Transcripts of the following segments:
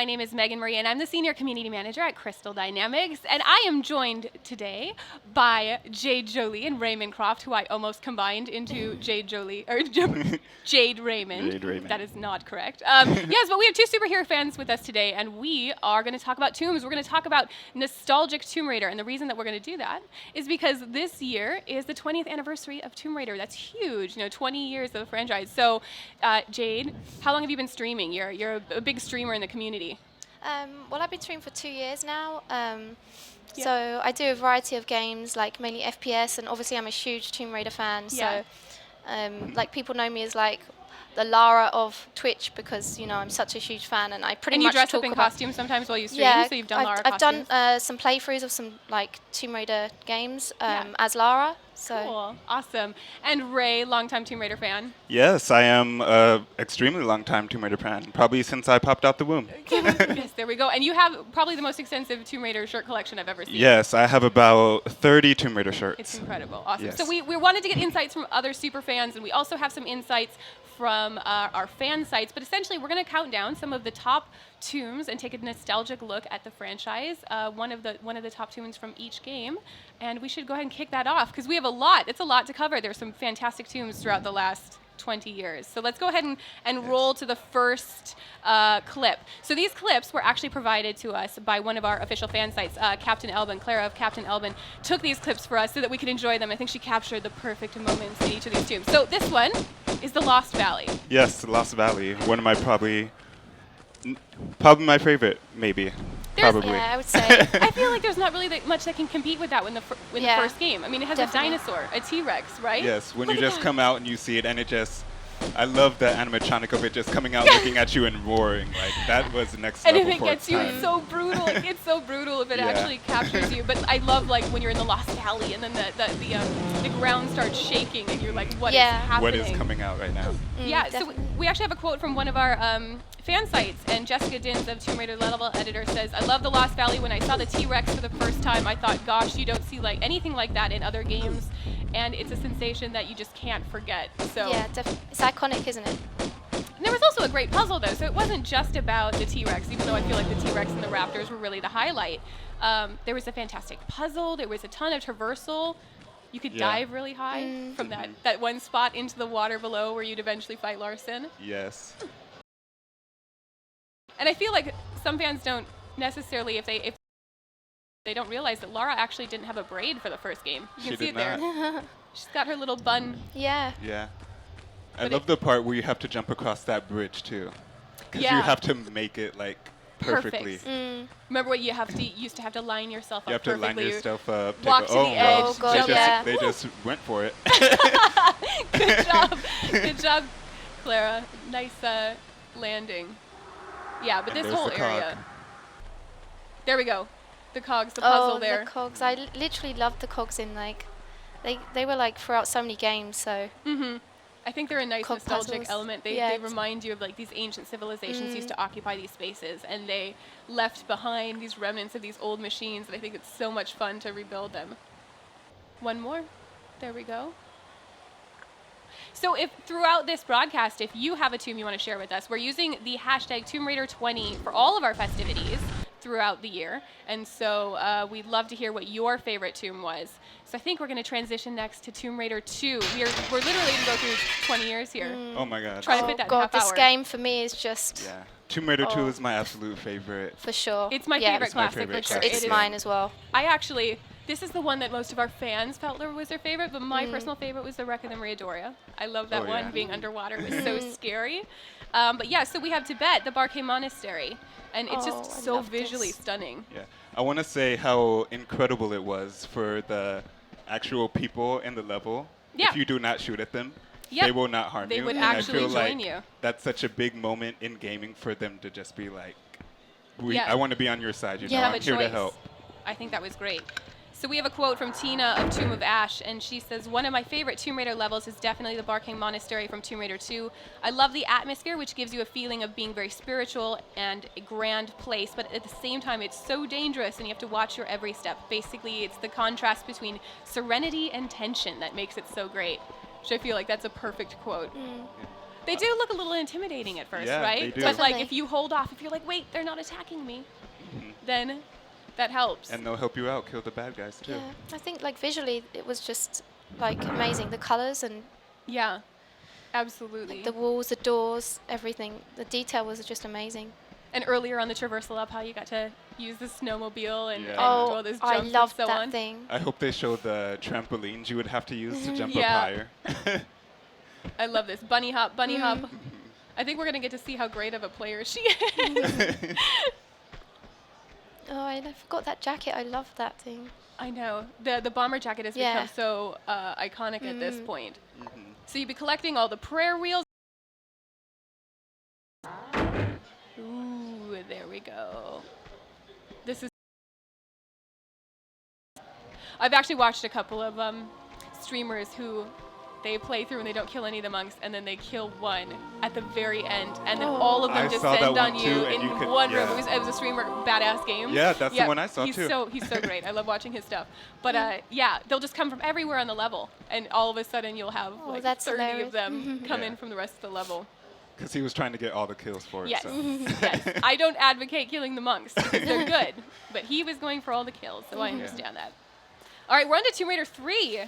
My name is Meagan Marie, and I'm the Senior Community Manager at Crystal Dynamics. And I am joined today by Jade, Jolie, and Raymond Croft, who I almost combined into Jade Jolie, or Jade Raymond. Jade Raymond. That is not correct. Yes, but we have two superhero fans with us today, and we are going to talk about tombs. We're going to talk about nostalgic Tomb Raider, and the reason that we're going to do that is because this year is the 20th anniversary of Tomb Raider. That's huge, 20 years of the franchise. So, Jade, how long have you been streaming? You're a big streamer in the community. Well, I've been streaming for 2 years now. So I do a variety of games, like mainly FPS, and obviously I'm a huge Tomb Raider fan. Yeah. So, like people know me as like the Lara of Twitch because I'm such a huge fan, and I pretty And much you dress talk up in about costumes sometimes while you stream, yeah, so you've done Lara I've costumes. done some playthroughs of some like Tomb Raider games as Lara. So Cool, awesome. And Ray, longtime Tomb Raider fan. Yes, I am an extremely long-time Tomb Raider fan, probably since I popped out the womb. Yes, there we go. And you have probably the most extensive Tomb Raider shirt collection I've ever seen. Yes, I have about 30 Tomb Raider shirts. It's incredible, awesome. Yes. So we wanted to get insights from other super fans, and we also have some insights from our fan sites, but essentially we're going to count down some of the top tombs and take a nostalgic look at the franchise, one of the top tombs from each game, and we should go ahead and kick that off because we have a lot. It's a lot to cover. There's some fantastic tombs throughout the last 20 years. So let's go ahead and roll to the first clip. So these clips were actually provided to us by one of our official fan sites, Captain Elbin. Clara of Captain Elbin took these clips for us so that we could enjoy them. I think she captured the perfect moments in each of these tombs. So this one is the Lost Valley. Yes, the Lost Valley, one of my probably my favorite, maybe. Probably. yeah, I would say. I feel like there's not really that much that can compete with that in the first game. I mean, it has Definitely. a dinosaur, a T-Rex, right? Yes, when Look you at just that. come out and you see it, and it just, I love the animatronic of it just coming out, looking at you and roaring. Like that was next And level if it for gets its you, time. it's so brutal. It gets so brutal if it Yeah. actually captures you. But I love like when you're in the Lost Valley and then the ground starts shaking and you're like, what is happening? What is coming out right now? Yeah, so Definitely. we actually have a quote from one of our fan sites, and Jessica Dins of Tomb Raider Level Editor says, "I love the Lost Valley. When I saw the T-Rex for the first time, I thought, gosh, you don't see like anything like that in other games, and it's a sensation that you just can't forget." So Yeah, definitely. It's iconic, isn't it? and there was also a great puzzle though, so it wasn't just about the T-Rex, even though I feel like the T-Rex and the Raptors were really the highlight. There was a fantastic puzzle. There was a ton of traversal. You could dive really high from that one spot into the water below where you'd eventually fight Larson. Yes. And I feel like some fans don't necessarily, if they don't realize that Lara actually didn't have a braid for the first game. You can She see did it there. not. She's got her little bun. Yeah. Yeah. I But love the part where you have to jump across that bridge too. Because Yeah. you have to make it like perfectly. Perfect. Remember what you used to have to line yourself up You have to line perfectly. yourself up. take walk a- to the oh, edge, Oh, God, jump yeah. back. They just went for it. Good job. Good job, Clara. Nice landing. Yeah, but And this there's whole the area. cog. There we go. The cogs, the puzzle there. The cogs. I literally loved the cogs in like, they were like throughout so many games. So I think they're a nice Cog nostalgic puzzles. element. They Yeah, remind you of like these ancient civilizations used to occupy these spaces, and they left behind these remnants of these old machines, and I think it's so much fun to rebuild them. One more. There we go. So if throughout this broadcast, if you have a tomb you want to share with us, we're using the hashtag Tomb Raider 20 for all of our festivities throughout the year. And so we'd love to hear what your favorite tomb was. So I think we're going to transition next to Tomb Raider 2. We're literally going to go through 20 years here. Oh my god. Try to oh fit that in God, half this hour. game for me is just Yeah. Tomb Raider 2 Oh. is my absolute favorite. for sure. It's my Yeah, favorite It's my classic favorite for sure. classic. It's It is. mine as well. I actually, this is the one that most of our fans felt was their favorite, but my personal favorite was the Wreck of the Maria Doria. I love that Oh, one. yeah. Being underwater was so scary. But yeah, so we have Tibet, the Barkhang Monastery, and it's Oh, just I so love visually this. stunning. Yeah. I want to say how incredible it was for the actual people in the level. Yeah. If you do not shoot at them, Yep. they will not harm They you. would and actually I feel join like you. that's such a big moment in gaming for them to just be like, Yeah. I want to be on your side. You You know, have I'm a here choice. to help. I think that was great. So we have a quote from Tina of Tomb of Ash, and she says, "One of my favorite Tomb Raider levels is definitely the Barkhang Monastery from Tomb Raider 2. I love the atmosphere, which gives you a feeling of being very spiritual and a grand place, but at the same time, it's so dangerous, and you have to watch your every step. Basically, it's the contrast between serenity and tension that makes it so great," which I feel like that's a perfect quote. They do look a little intimidating at first, Yeah, right? they do. But like Definitely. if you hold off, if you're like, wait, they're not attacking me, then that helps. And they'll help you out, kill the bad guys too. Yeah, I think like visually it was just like amazing. The colors and Yeah, absolutely. the walls, the doors, everything. The detail was just amazing. And earlier on the traversal up, how you got to use the snowmobile and, Yeah. and Oh, do all those I jumps loved and so that on. thing. I hope they show the trampolines you would have to use to jump Yeah. up higher. I love this. Bunny hop, bunny hop. I think we're going to get to see how great of a player she is. Oh, I forgot that jacket. I love that thing. I know. The bomber jacket has Yeah. become so iconic at this point. So you'd be collecting all the prayer wheels. Ooh, there we go. This is... I've actually watched a couple of streamers who they play through and they don't kill any of the monks, and then they kill one at the very end, and then all of them I saw that descend one on too, you and in you could- one room. yeah. It was a streamer, badass game. Yeah, that's the one I saw he's too. He's so great. I love watching his stuff. But yeah, they'll just come from everywhere on the level, and all of a sudden you'll have Oh, like that's 30 hilarious. of them come Yeah. in from the rest of the level. Because he was trying to get all the kills for it. Yes, So. yes. I don't advocate killing the monks because they're good, but he was going for all the kills, so I understand that. All right, we're on to Tomb Raider 3.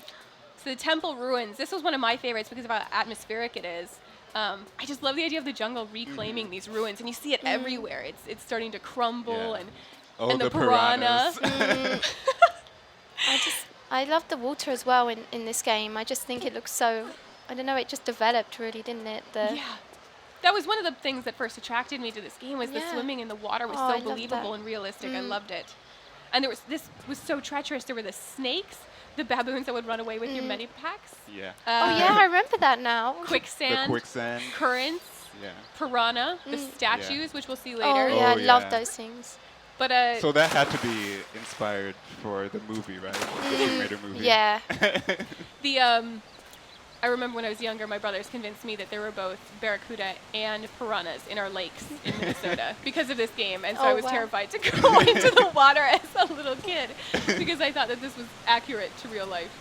So the temple ruins. This was one of my favorites because of how atmospheric it is. I just love the idea of the jungle reclaiming these ruins, and you see it everywhere. It's starting to crumble, Yeah. and Oh, and the piranhas. I love the water as well in this game. I just think it looks so, I don't know, it just developed really, didn't it? yeah. That was one of the things that first attracted me to this game was the Yeah. swimming in the water was Oh, I so love believable that. and realistic. I loved it. And this was so treacherous. There were the snakes, the baboons that would run away with your medipacks. Yeah. Oh yeah, I remember that now. Quicksand, The quicksand. currents, Yeah. piranha, the statues, which we'll see Oh later. yeah, I Oh, love yeah. those things. But So that had to be inspired for the movie, right? The Tomb Raider movie. Yeah. the I remember when I was younger, my brothers convinced me that there were both barracuda and piranhas in our lakes in Minnesota because of this game, and so Oh, I was wow. terrified to go into the water as a little kid because I thought that this was accurate to real life.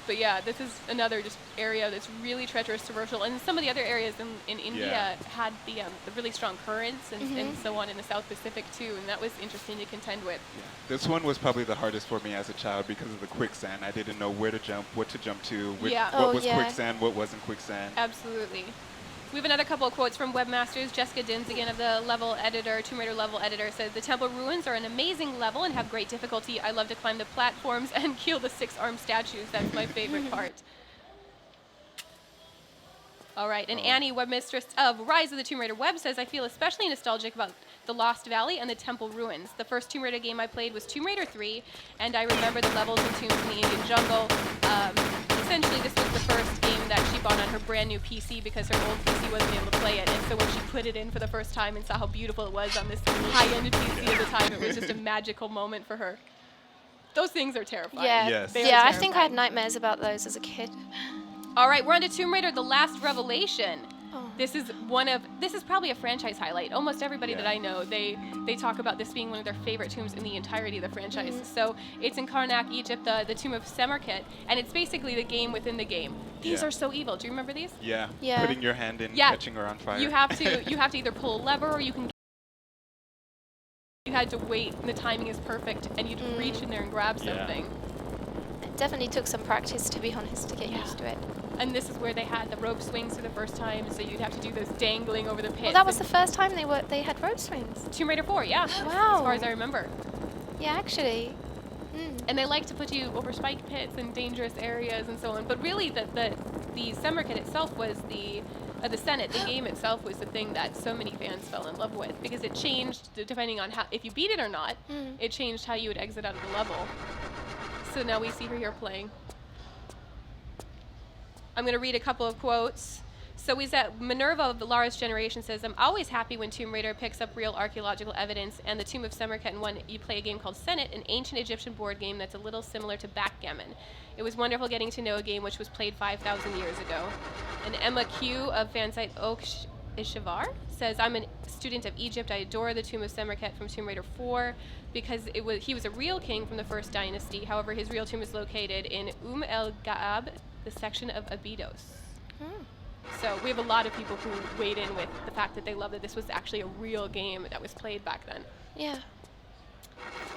But yeah, this is another just area that's really treacherous, traversal, and some of the other areas in India Yeah. had the really strong currents and so on in the South Pacific too, and that was interesting to contend with. Yeah. This one was probably the hardest for me as a child because of the quicksand. I didn't know where to jump, what to jump to, Yeah. what Oh, was yeah. quicksand, what wasn't quicksand. Absolutely. We have another couple of quotes from webmasters. Jessica Dinsigan of the level editor, Tomb Raider level editor, says, "The temple ruins are an amazing level and have great difficulty. I love to climb the platforms and kill the 6-armed statues. That's my favorite part." All right, and Annie, webmistress of Rise of the Tomb Raider web, says, "I feel especially nostalgic about the Lost Valley and the temple ruins. The first Tomb Raider game I played was Tomb Raider 3, and I remember the levels and tombs in the Indian jungle. Essentially, this was the first game that she bought on her brand new PC because her old PC wasn't able to play it, and so when she put it in for the first time and saw how beautiful it was on this high-end PC at the time, it was just a magical moment for her." Those things are terrifying. Yeah. Yes. They are Yeah, I think I had terrifying. nightmares about those as a kid. All right, we're on to Tomb Raider: The Last Revelation. Oh. This is probably a franchise highlight. Almost everybody that Yeah. I know, they talk about this being one of their favorite tombs in the entirety of the franchise. So it's in Karnak, Egypt, the tomb of Semerkhet, and it's basically the game within the game. These Yeah. are so evil. Do you remember these? Yeah. Yeah. Putting your hand in, Yeah. catching her on fire. You have to either pull a lever or you had to wait, and the timing is perfect, and you'd reach in there and grab Yeah. something. It definitely took some practice, to be honest, to get Yeah. used to it. And this is where they had the rope swings for the first time, so you'd have to do those dangling over the pits. Well, that was the and- first time they had rope swings. Tomb Raider 4, yeah. Wow. As far as I remember. Yeah, actually. And they like to put you over spike pits and dangerous areas and so on. But really, the Semerkhet itself was the Senate. The game itself was the thing that so many fans fell in love with because it changed depending on how, if you beat it or not. It changed how you would exit out of the level. So now we see her here playing. I'm going to read a couple of quotes. So is that Minerva of Lara's generation says, "I'm always happy when Tomb Raider picks up real archaeological evidence, and the Tomb of Semerkhet and one you play a game called Senate, an ancient Egyptian board game that's a little similar to backgammon. It was wonderful getting to know a game which was played 5,000 years ago." And Emma Q of fansite Oak Ishavar says, "I'm a student of Egypt. I adore the Tomb of Semerkhet from Tomb Raider 4 because he was a real king from the first dynasty. However, his real tomb is located in el Gaab, the section of Abydos." So we have a lot of people who weighed in with the fact that they love that this was actually a real game that was played back then. Yeah.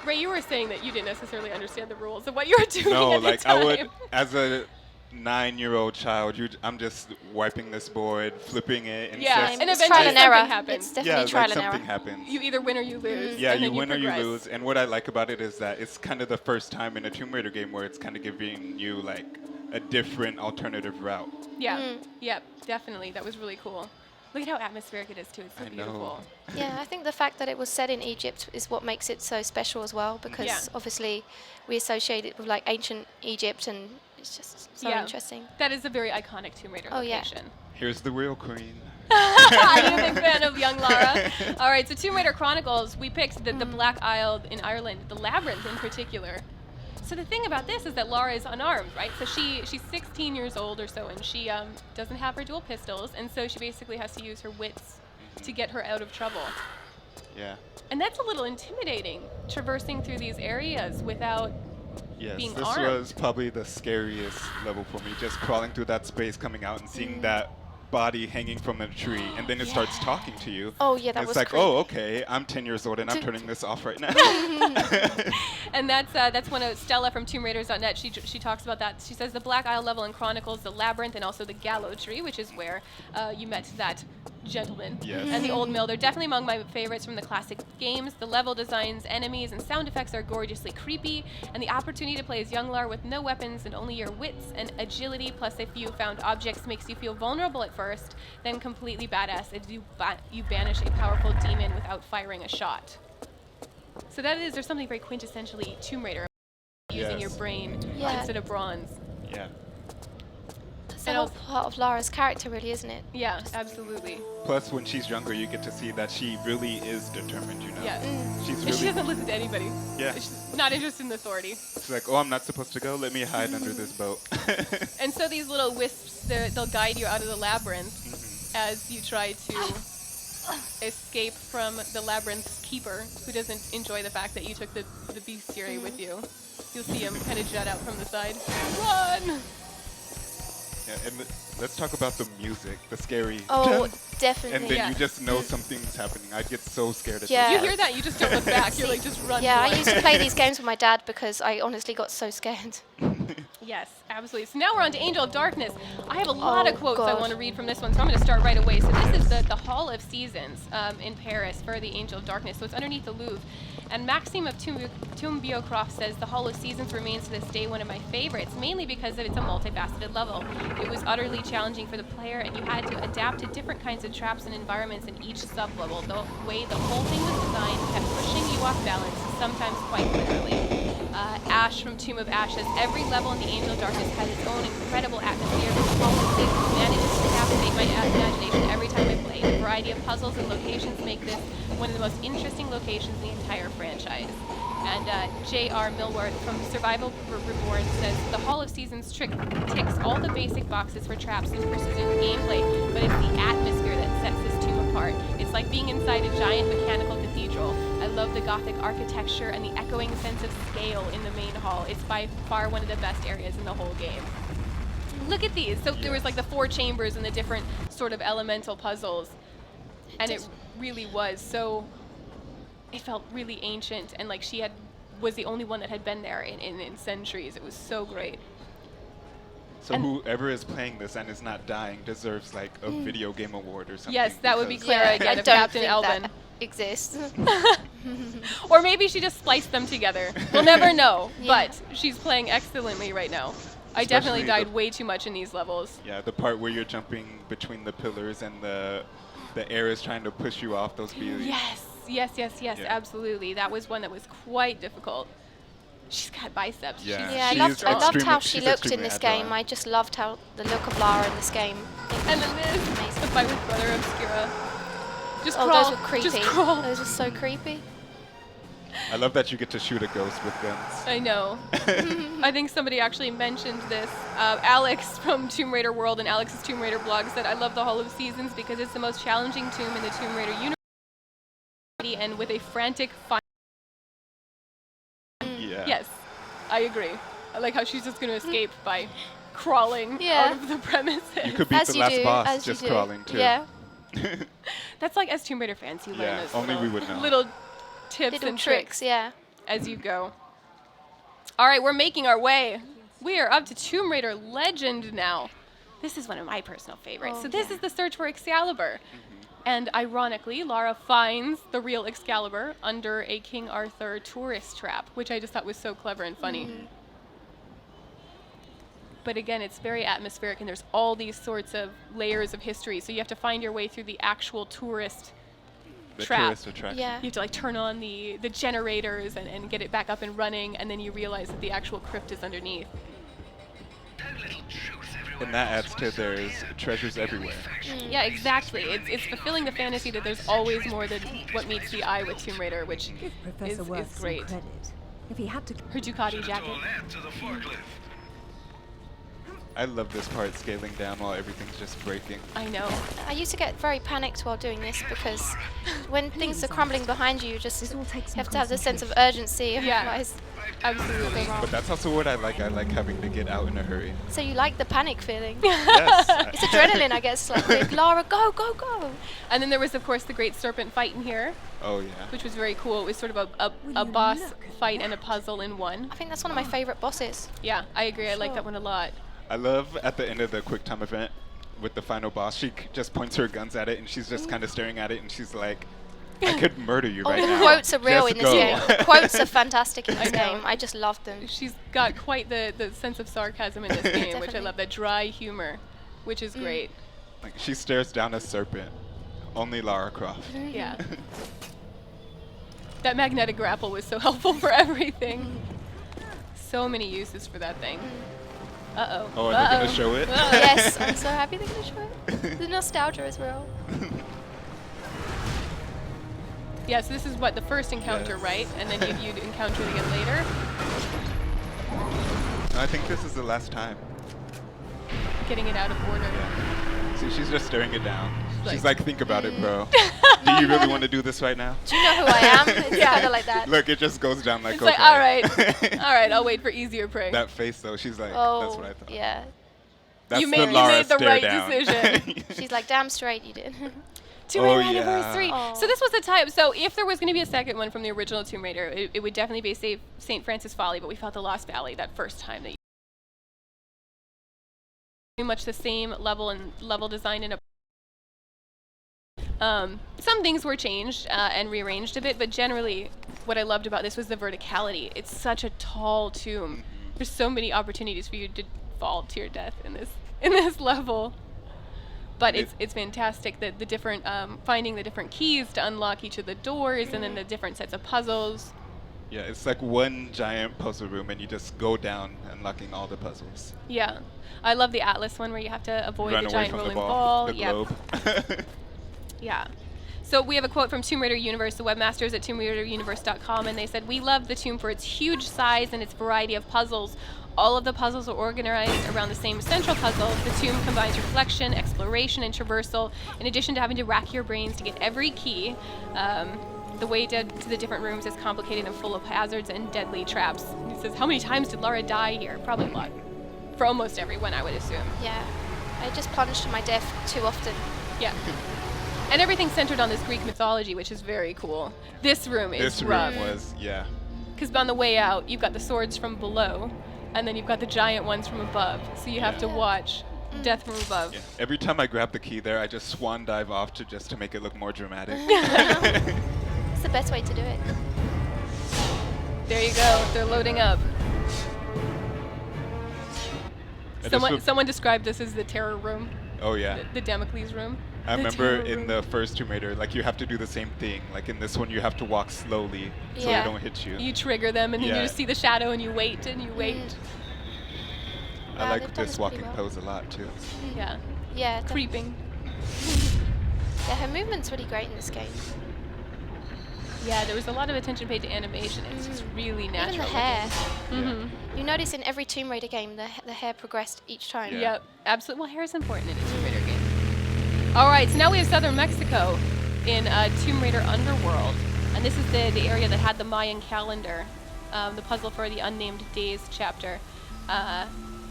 Ray, you were saying that you didn't necessarily understand the rules of what you were doing No, at like the time. I would, as a 9-year-old child, I'm just wiping this board, flipping it, and Yeah, just and It's eventually trial and something error. happens. It's definitely yeah, trial like and error. something happens. You either win or you lose. Yeah, and you then win or you progress. lose. And what I like about it is that it's kind of the first time in a Tomb Raider game where it's kind of giving you like a different alternative route. Yeah, yep, definitely. That was really cool. Look at how atmospheric it is too. It's so I know. beautiful. Yeah, I think the fact that it was set in Egypt is what makes it so special as well, because Yeah. obviously we associate it with like ancient Egypt, and it's just so Yeah. interesting. That is a very iconic Tomb Raider Oh, yeah. location. Here's the real queen. I'm a big fan of young Lara. All right, so Tomb Raider Chronicles, we picked the Black Isle in Ireland, the Labyrinth in particular. So the thing about this is that Lara is unarmed, right? So she's 16 years old or so, and she doesn't have her dual pistols, and so she basically has to use her wits to get her out of trouble. Yeah. And that's a little intimidating, traversing through these areas without Yes, being this armed. was probably the scariest level for me, just crawling through that space, coming out and seeing that body hanging from a tree, and then it starts talking to you. Oh yeah, that It's was like, creepy. oh, okay, I'm 10 years old and I'm turning this off right now. And that's when Stella from TombRaiders.net, she talks about that. She says the Black Isle level in Chronicles, the Labyrinth, and also the Gallow Tree, which is where you met that gentleman. Yes. And the Old Mill. They're definitely among my favorites from the classic games. The level designs, enemies, and sound effects are gorgeously creepy, and the opportunity to play as young Lara with no weapons and only your wits and agility, plus a few found objects, makes you feel vulnerable at first, then completely badass as you banish a powerful demon without firing a shot. So there's something very quintessentially Tomb Raider, using Yes. your brain Yeah. instead of bronze. Yeah. That's the And whole also- part of Lara's character, really, isn't it? Yeah, absolutely. Plus, when she's younger, you get to see that she really is determined, you know? Yeah. She's And really, she doesn't listen to anybody. yeah. She's not interested in authority. She's like, oh, I'm not supposed to go? Let me hide under this boat. And so these little wisps, they'll guide you out of the labyrinth as you try to escape from the labyrinth's keeper, who doesn't enjoy the fact that you took the bestiary with you. You'll see him kind of jut out from the side. Run! Yeah, and let's talk about the music, the scary. Oh, dun, definitely. and then Yeah. you just know something's happening. I'd get so scared at Yeah. You those hear that, you just don't look back. You're like, just run. Yeah, for I it. used to play these games with my dad because I honestly got so scared. Yes, absolutely. So now we're on to Angel of Darkness. I have a lot of Oh, quotes I God. want to read from this one, so I'm going to start right away. So this is the Hall of Seasons in Paris for the Angel of Darkness. So it's underneath the Louvre. And Maxime of Croft says, the Hall of Seasons remains to this day one of my favorites, mainly because of it's a multifaceted level. It was utterly challenging for the player, and you had to adapt to different kinds of traps and environments in each sub-level. The way the whole thing was designed kept pushing you off balance, sometimes quite literally. Ash from Tomb of Ashes. Every level in the Angel of Darkness has its own incredible atmosphere. This Hall of Seasons manages to captivate my imagination every time I play. The variety of puzzles and locations make this one of the most interesting locations in the entire franchise. And J.R. Millward from Survival Reborn says, the Hall of Seasons ticks all the basic boxes for traps and precision gameplay, but it's the atmosphere that sets this tomb apart. It's like being inside a giant mechanical cathedral. I love the Gothic architecture and the echoing sense of scale in the main hall. It's by far one of the best areas in the whole game. Look at these. So there was like the 4 chambers and the different sort of elemental puzzles. And it really was so, it felt really ancient, and like she was the only one that had been there in centuries. It was so great. So And- whoever is playing this and is not dying deserves like a video game award or something. Yes, that would be because- Clara Yeah, again I of don't Captain think Elvin. that exists. Or maybe she just spliced them together. We'll never know, Yeah. but she's playing excellently right now. I definitely Especially died way too much in these levels. Yeah, the part where you're jumping between the pillars and the air is trying to push you off those beams. Yes, Yeah. absolutely. That was one that was quite difficult. She's got biceps. Yeah. She's Yeah, I She loved, is I loved how extremely- she she's looked in extremely this agile. game. I just loved how the look of Lara in this game. And then there's the Amazing. fight with Brother Obscura. Just Oh, crawl. those were creepy. Just crawl. Those were so creepy. I love that you get to shoot a ghost with guns. I know. I think somebody actually mentioned this. Alex from Tomb Raider World and Alex's Tomb Raider blog said, I love the Hall of Seasons because it's the most challenging tomb in the Tomb Raider universe, and with a frantic fire. Yeah. Yes, I agree. I like how she's just going to escape by crawling Yeah. out of the premises. You could beat As the you last do, boss as you just do. crawling too. Yeah. That's like as Tomb Raider fans, you learn Yeah, those only little, we would know. little tips Little and tricks, yeah. as you go. All right, we're making our way. We are up to Tomb Raider Legend now. This is one of my personal favorites. Oh, So this yeah. is the search for Excalibur. And ironically, Lara finds the real Excalibur under a King Arthur tourist trap, which I just thought was so clever and funny. But again, it's very atmospheric, and there's all these sorts of layers of history. So you have to find your way through the actual tourist The trap. tourist attraction. Yeah. You have to like turn on the generators and get it back up and running, and then you realize that the actual crypt is underneath. And that adds to there's treasures everywhere. Yeah, exactly. It's fulfilling the fantasy that there's always more than what meets the eye with Tomb Raider, which Give Professor is Worth some great. credit. If he had to Her Ducati jacket. I love this part, scaling down while everything's just breaking. I know. I used to get very panicked while doing this because when things are crumbling behind you, you just This will take some have to have the sense of concentration. urgency. Yeah. Otherwise, Absolutely. go wrong. But that's also what I like. I like having to get out in a hurry. So you like the panic feeling? Yes. It's adrenaline, I guess. Like, quick, Lara, go, go, go. And then there was, of course, the great serpent fight in here, Oh yeah. which was very cool. It was sort of a Will you boss look at fight and a puzzle in one. I think that's one of my favorite bosses. Yeah, I agree. I like Sure. that one a lot. I love at the end of the quick time event with the final boss, she just points her guns at it and she's just kind of staring at it and she's like, I could murder you Oh, right the now. quotes are real Just in this go." game. Quotes are fantastic in this I know. game. I just love them. She's got quite the sense of sarcasm in this game, which I Definitely. love. That dry humor, which is great. Like she stares down a serpent. Only Lara Croft. Yeah. That magnetic grapple was so helpful for everything. So many uses for that thing. Uh-oh. Oh, and they're gonna show it? Yes, I'm so happy they're going to show it. The nostalgia is real. Yeah, so this is what, the first encounter, Yes. right? And then you'd encounter it again later. I think this is the last time. Getting it out of order. Yeah. See, she's just staring it down. She's Like- like, think about it, bro. Do you really want to do this right now? Do you know who I am? It's Yeah. kind of like that. Look, it just goes down like, It's okay. like, all right, all right, I'll wait for easier prey. That face though, she's like, Oh, that's what I thought. yeah. That's You the made- you Lara made the stare right down. decision. She's like, damn straight you did. Tomb Oh, Raider yeah. Anniversary. Aw. So this was the type. So if there was going to be a second one from the original Tomb Raider, it would definitely be St. Francis Folly. But we felt the Lost Valley that first time that pretty much the same level design in a. Some things were changed and rearranged a bit, but generally, what I loved about this was the verticality. It's such a tall tomb. There's so many opportunities for you to fall to your death in this level. But it's fantastic that the different finding the different keys to unlock each of the doors, and then the different sets of puzzles. Yeah, it's like one giant puzzle room, and you just go down unlocking all the puzzles. Yeah, I love the Atlas one where you have to avoid Run the away giant from rolling the ball. the Yep. globe. Yeah. So we have a quote from Tomb Raider Universe, the webmasters at TombRaiderUniverse.com, and they said, "We love the tomb for its huge size and its variety of puzzles. All of the puzzles are organized around the same central puzzle. The tomb combines reflection, exploration, and traversal, in addition to having to rack your brains to get every key. The way to the different rooms is complicated and full of hazards and deadly traps." He says, how many times did Lara die here? Probably a lot. For almost everyone, I would assume. Yeah. I just plunged to my death too often. Yeah. And everything's centered on this Greek mythology, which is very cool. This room is This rough. room was, yeah. Because on the way out, you've got the swords from below, and then you've got the giant ones from above. So you have to Yeah. watch death from above. Yeah. Every time I grab the key there, I just swan dive off just to make it look more dramatic. It's the best way to do it. There you go. They're loading up. And this was- Someone described this as the terror room, Oh yeah. the Damocles room. I The remember terror in room. the first Tomb Raider, like you have to do the same thing. Like in this one, you have to walk slowly so Yeah. they don't hit you. You trigger them, and then you Yeah. just see the shadow, and you wait, and you wait. Yeah, I like they've done this this pretty walking well. pose a lot too. Yeah. Yeah. Creeping. Yeah, her movement's really great in this game. Yeah, there was a lot of attention paid to animation. It's just really natural. Even the hair. Mm-hmm. You notice in every Tomb Raider game, the hair progressed each time. Yeah. Yep, absolutely. Well, hair is important in a Tomb Raider game. All right, so now we have southern Mexico in Tomb Raider Underworld. And this is the area that had the Mayan calendar, the puzzle for the Unnamed Days chapter.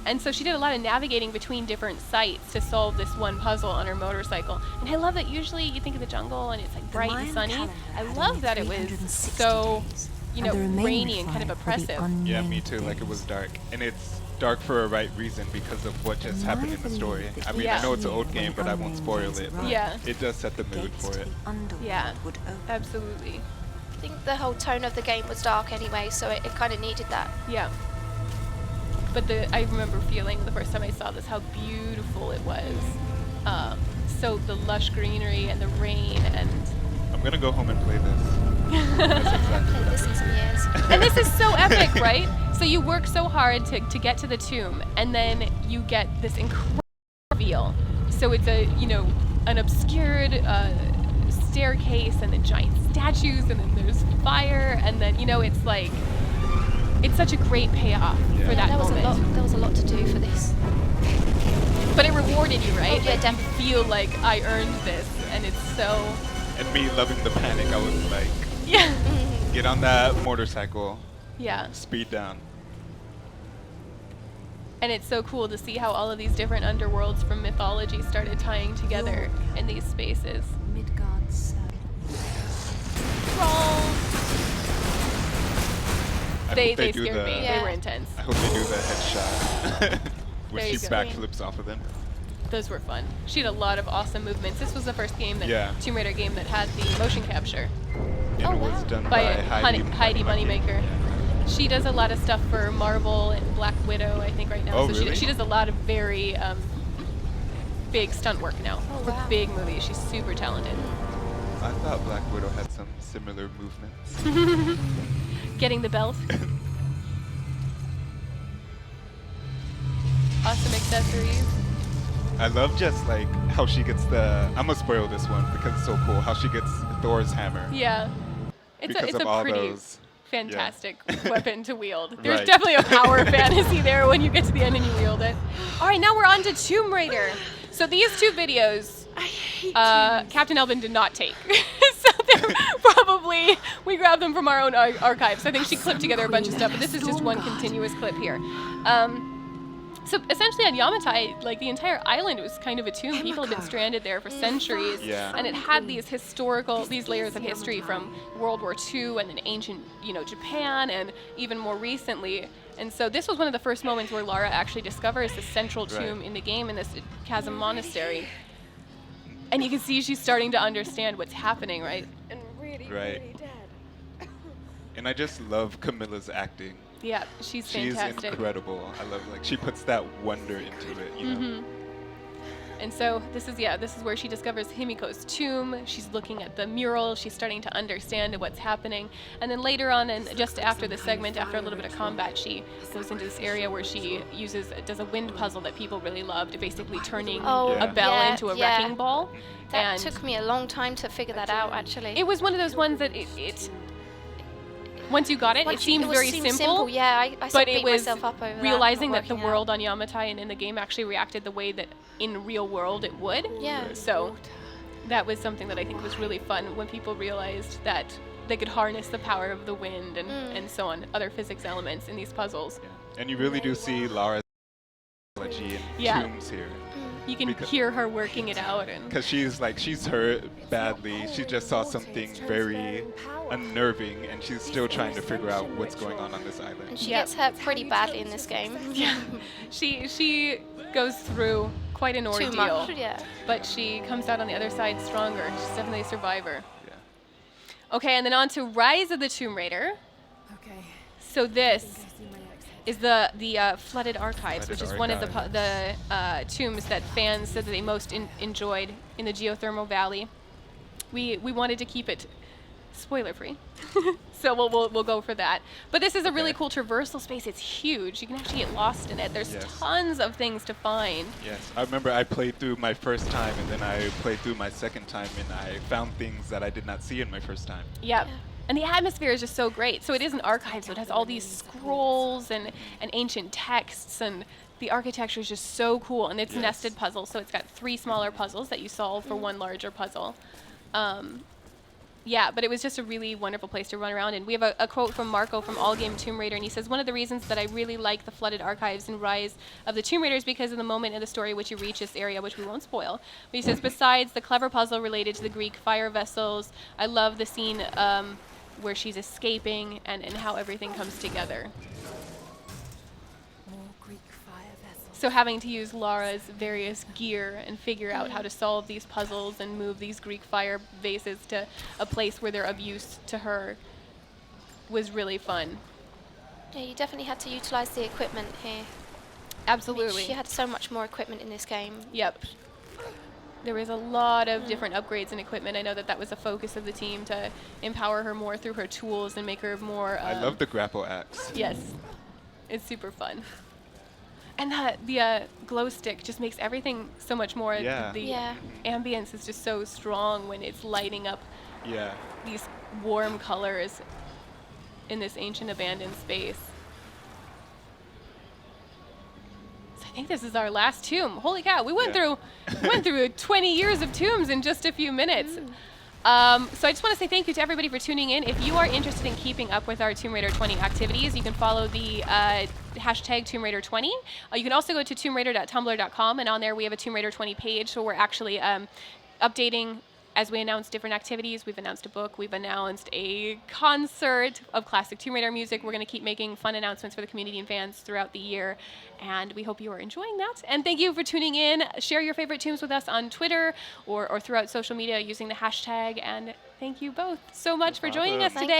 And so she did a lot of navigating between different sites to solve this one puzzle on her motorcycle. And I love that usually you think of the jungle and it's like bright and sunny. I love that it was so, you know, rainy and kind of oppressive. Yeah, me too. Like it was dark, and it's dark for a right reason because of what just happened in the story. I mean, I know it's an old game, but I won't spoil it. But Yeah. it does set the mood for it. Yeah, absolutely. I think the whole tone of the game was dark anyway, so it kind of needed that. Yeah. But I remember feeling the first time I saw this how beautiful it was. So the lush greenery and the rain and I'm gonna go home and play this. I haven't played this in some years. and this is so epic, right? So you work so hard to get to the tomb, and then you get this incredible reveal. So it's an obscured staircase, and then giant statues, and then there's fire, and then it's like it's such a great payoff for that moment. There was a lot to do for this. But it rewarded you, right? Oh, yeah, like definitely. You feel like I earned this, and it's so. And me loving the panic, I was like, Yeah. get on that motorcycle, Yeah. speed down. And it's so cool to see how all of these different underworlds from mythology started tying together in these spaces. Midgard's They they do scared the- me. Yeah. They were intense. I hope they do the headshot. Where There she you go. backflips off of them. Those were fun. She had a lot of awesome movements. This was the first game that Tomb Raider game that had the motion capture And it was done by by Heidi Moneymaker. Yeah. She does a lot of stuff for Marvel and Black Widow, I think, right now. Oh, so really? she does a lot of very big stunt work now for wow. big movies. She's super talented. I thought Black Widow had some similar movements. Getting the belt. Awesome accessories. I love just like how she gets I'm gonna spoil this one because it's so cool. How she gets Thor's hammer. Yeah. It's Because a of all pretty those. fantastic weapon to wield. There's Right. definitely a power fantasy there when you get to the end and you wield it. All right, now we're on to Tomb Raider. So these two videos, Captain Elvin did not take. So they're probably, we grabbed them from our own archives. I think she clipped together a bunch of stuff, but this is just one continuous clip here. So essentially on Yamatai, like the entire island was kind of a tomb. People have been stranded there for centuries. Yeah. And it had these layers of history from World War II and then ancient, Japan and even more recently. And so this was one of the first moments where Lara actually discovers the central tomb in the game in this Chasm Monastery. And you can see she's starting to understand what's happening, right? And Right. dead. And I just love Camilla's acting. Yeah, she's She's fantastic. incredible. I love she puts that wonder into it, you know. And so this is where she discovers Himiko's tomb. She's looking at the mural. She's starting to understand what's happening. And then later on, and just after the segment, after a little bit of combat, she goes into this area where she does a wind puzzle that people really loved, basically turning a bell into a wrecking ball. That And took me a long time to figure that out, actually. it was one of those ones that it once you got it, it seemed very simple. Yeah, I But started it beating was myself up over realizing that, that the not working world on Yamatai and in the game actually reacted the way that in real world it would. Yeah. So that was something that I think was really fun when people realized that they could harness the power of the wind and so on, other physics elements in these puzzles. Yeah. And you really do see Lara's technology in tombs here. You can hear her working it out. And Because she's hurt badly. She just saw something very unnerving, and she's still trying to figure out what's going on this island. And she gets hurt pretty badly in this game. yeah, she goes through quite an ordeal. Too much, yeah. But she comes out on the other side stronger. She's definitely a survivor. Yeah. Okay, and then on to Rise of the Tomb Raider. Okay. So this is the Flooded Archives, Flooded which is one of Archive. the tombs that fans said that they most enjoyed in the Geothermal Valley. We wanted to keep it spoiler free, so we'll go for that. But this is a really cool traversal space. It's huge. You can actually get lost in it. There's tons of things to find. Yes, I remember I played through my first time, and then I played through my second time, and I found things that I did not see in my first time. Yep. And the atmosphere is just so great. So it is an archive, so it has all these scrolls and ancient texts, and the architecture is just so cool. And it's nested puzzles, so it's got 3 smaller puzzles that you solve for one larger puzzle. Yeah, but it was just a really wonderful place to run around. And we have a quote from Marco from All Game Tomb Raider, and he says, "One of the reasons that I really like the flooded archives in Rise of the Tomb Raider is because of the moment in the story which you reach this area, which we won't spoil." But he says, besides the clever puzzle related to the Greek fire vessels, I love the scene where she's escaping and how everything comes together. More Greek fire vessels. So having to use Lara's various gear and figure out how to solve these puzzles and move these Greek fire vases to a place where they're of use to her was really fun. Yeah, you definitely had to utilize the equipment here. I mean, Absolutely. she had so much more equipment in this game. Yep. There was a lot of different upgrades and equipment. I know that was a focus of the team to empower her more through her tools and make her more... I love the grapple axe. Yes. It's super fun. And the glow stick just makes everything so much more... Yeah. The Yeah. ambience is just so strong when it's lighting up Yeah. these warm colors in this ancient abandoned space. I think this is our last tomb. Holy cow, we went through 20 years of tombs in just a few minutes. So I just want to say thank you to everybody for tuning in. If you are interested in keeping up with our Tomb Raider 20 activities, you can follow the hashtag Tomb Raider 20. You can also go to tombRaider.tumblr.com, and on there we have a Tomb Raider 20 page, so we're actually updating as we announce different activities. We've announced a book. We've announced a concert of classic Tomb Raider music. We're going to keep making fun announcements for the community and fans throughout the year, and we hope you are enjoying that. And thank you for tuning in. Share your favorite tombs with us on Twitter or throughout social media using the hashtag. And thank you both so much for joining us problem. today.